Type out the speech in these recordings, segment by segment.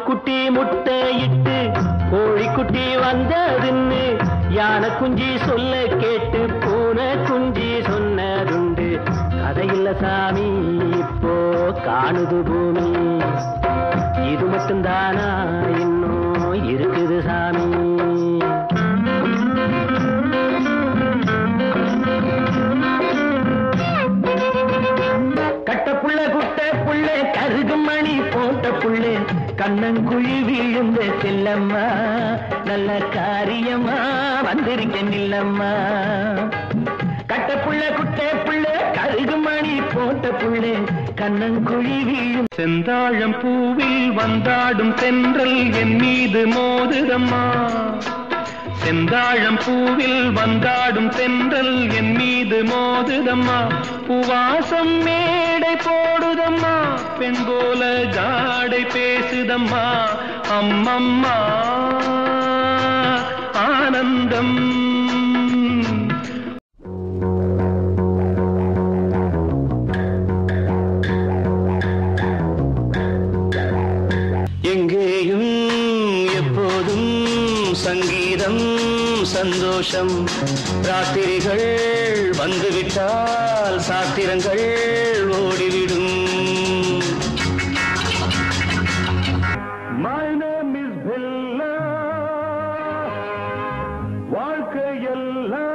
குட்டி முட்டை இட்டு கோழி குட்டி வந்ததுன்னு யானை குஞ்சி சொல்ல கேட்டு பூனை குஞ்சி சொன்னதுண்டு. கதையில்ல சாமி இப்போ காணுது பூமி, இது மட்டும்தானா இன்னும் இருக்குது சாமி. கட்ட புள்ள குட்ட புள்ள கருகு மணி போட்ட புள்ள கண்ணங்குழி விழுந்த செல்லம்மா, நல்ல காரியமா வந்திருக்கேன் இல்லம்மா. கட்ட புள்ள குட்ட புள்ள கருகு மணி போட்ட புள்ள கண்ணங்குழி விழும். செந்தாழம் பூவில் வந்தாடும் தென்றல் என் மீது மோதுதம்மா, செந்தாழம் பூவில் வந்தாடும் தென்றல் என் மீது மோதுதம்மா. பூவாசம் மேடை போடுதம்மா, பெண் போல ஜாடை பேசுதம்மா. அம்மம்மா ஆனந்தம். எங்கேயும் எப்போதும் சங்கீதம் சந்தோஷம். ராத்திரிகள் வந்துவிட்டால் சாத்திரங்கள் ஓடிவிடும். My name is Bella, வாழ்க்கையெல்லாம்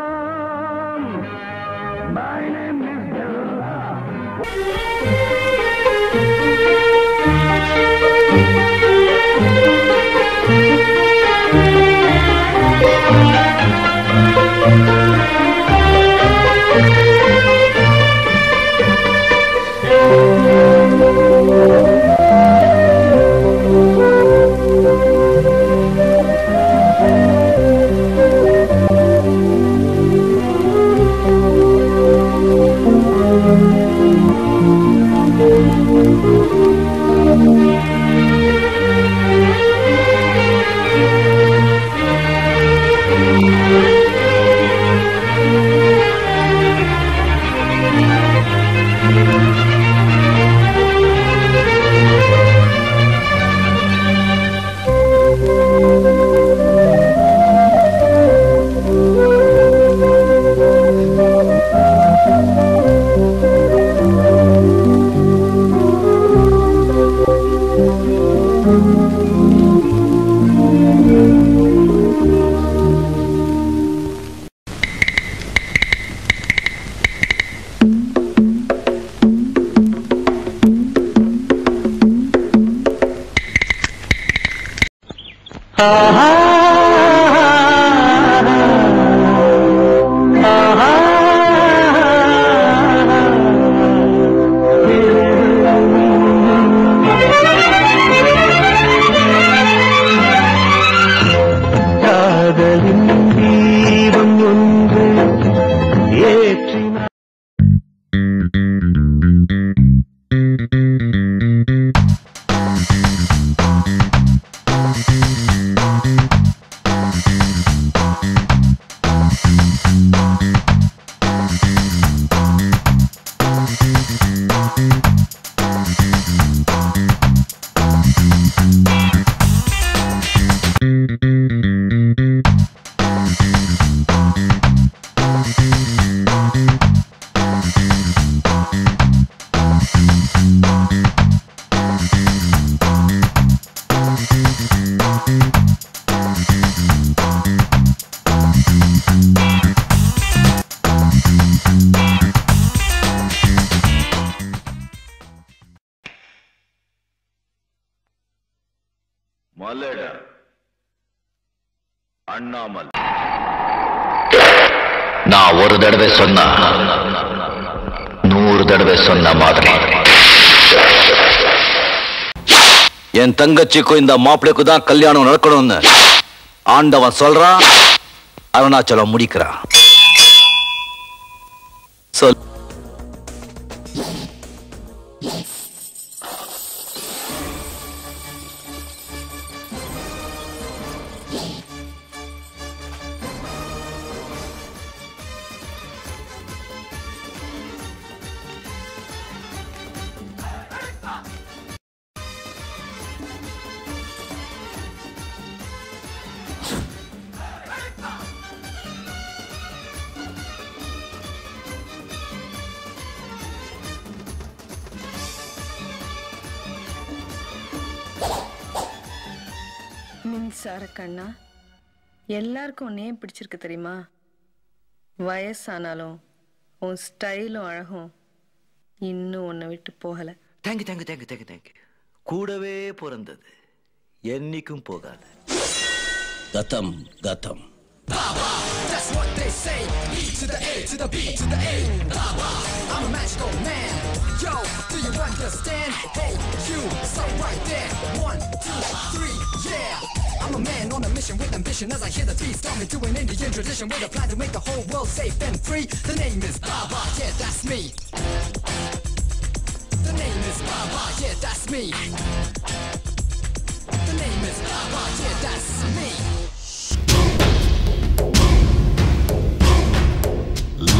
My name is Bella. மலட அண்ணாமல் நான் ஒரு தடவை சொன்னா 100 தடவை சொன்ன மாதிரி. என் தங்கச்சிக்கும் இந்த மாப்பிளைக்கும் தான் கல்யாணம் நடக்கணும்னு ஆண்டவன் சொல்றான், அருணாச்சலம் முடிக்கிறான். சொல். மின்சார கண்ணா, எல்லாருக்கும் உன்னையே பிடிச்சிருக்கு தெரியுமா? வயசானாலும் உன் ஸ்டைலும் அழகும் இன்னும் உன்னை விட்டு போகல. Thank you thank you thank you thank you thank you. கூடவே பிறந்தது என்னைக்கும் போகாது. கதம் கதம். That's what they say. E to the A to the B to the A. Baba, I'm a magical man. Yo, do you understand? Hey, you, stop right there. 1, 2, 3, yeah. I'm a man on a mission with ambition. As I hear the beat, start me doing Indian tradition with a plan to make the whole world safe and free. The name is Baba, yeah, that's me. The name is Baba, yeah, that's me. The name is Baba, yeah, that's me.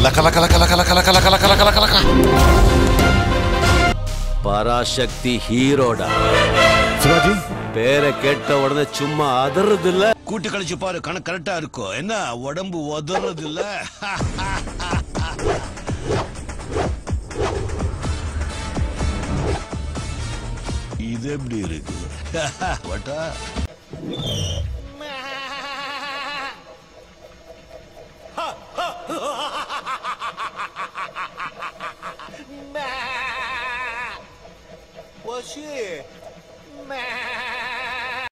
லக லக லக லக லக லக லக லக லக லக. பராசக்தி ஹீரோடா. சிவாஜி பேரை கேட்ட உடனே சும்மா அதறது இல்ல. கூட்டு கழிச்சு பாரு, கணக்கு கரெக்டா இருக்கும். என்ன உடம்பு உதறது இல்ல. இது எப்படி இருக்கு? வட்டா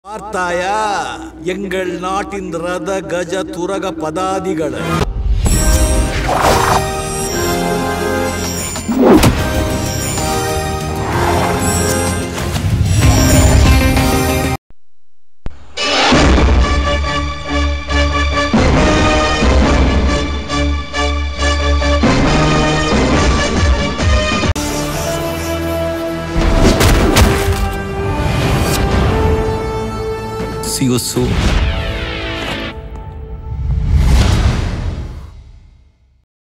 பார்த்தாயா எங்கள் நாட்டின் ரத கஜ துரக பதாதிகளை? See you soon.